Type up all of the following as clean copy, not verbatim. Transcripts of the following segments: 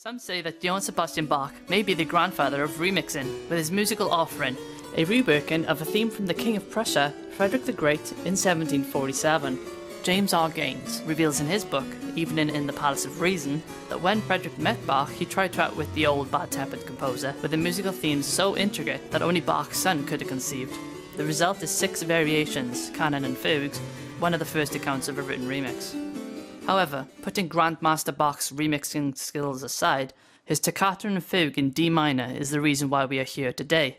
Some say that Johann Sebastian Bach may be the grandfather of remixing, with his musical offering, a reworking of a theme from the King of Prussia, Frederick the Great, in 1747. James R. Gaines reveals in his book, Evening in the Palace of Reason, that when Frederick met Bach, he tried to outwit the old bad-tempered composer with a musical theme so intricate that only Bach's son could have conceived. The result is 6 variations, canon and fugues, one of the first accounts of a written remix. However, putting Grandmaster Bach's remixing skills aside, his toccata and fugue in D minor is the reason why we are here today.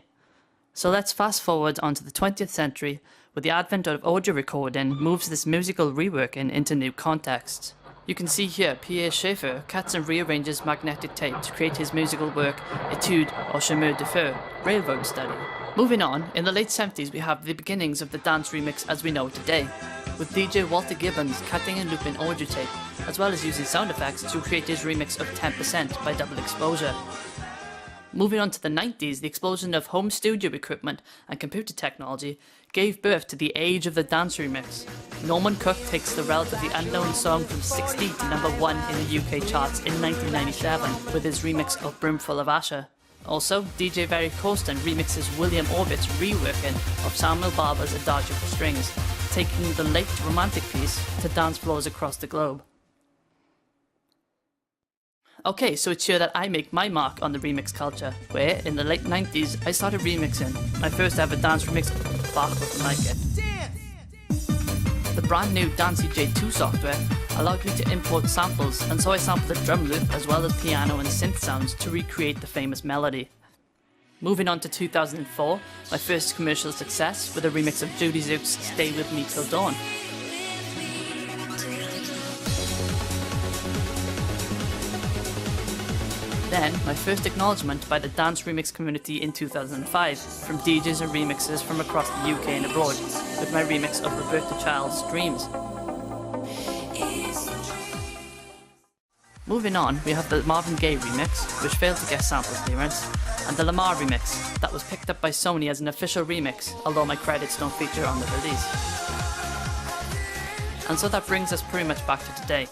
So let's fast forward onto the 20th century, where the advent of audio recording moves this musical reworking into new contexts. You can see here Pierre Schaeffer cuts and rearranges magnetic tape to create his musical work Etude au chemin de fer, Railroad Study. Moving on, in the late 70s we have the beginnings of the dance remix as we know it today, with DJ Walter Gibbons cutting and looping audio tape, as well as using sound effects to create his remix of 10% by Double Exposure. Moving on to the 90s, the explosion of home studio equipment and computer technology gave birth to the age of the dance remix. Norman Cook takes the relatively unknown song from 60 to number 1 in the UK charts in 1997 with his remix of Brimful of Asher. Also, DJ Very Corsten remixes William Orbit's reworking of Samuel Barber's Adagio for Strings, taking the late romantic piece to dance floors across the globe. Okay, so it's here that I make my mark on the remix culture, where in the late 90s I started remixing. My first ever dance remix, Bach Wasn't Like It. The brand new Dancey J2 software allowed me to import samples, and so I sampled the drum loop as well as piano and synth sounds to recreate the famous melody. Moving on to 2004, my first commercial success with a remix of Judy Zook's Stay With Me Till Dawn. Then, my first acknowledgement by the dance remix community in 2005 from DJs and remixers from across the UK and abroad with my remix of Roberta Child's Dreams. Moving on, we have the Marvin Gaye remix, which failed to get sample clearance, and the Lamar remix, that was picked up by Sony as an official remix, although my credits don't feature on the release. And so that brings us pretty much back to today.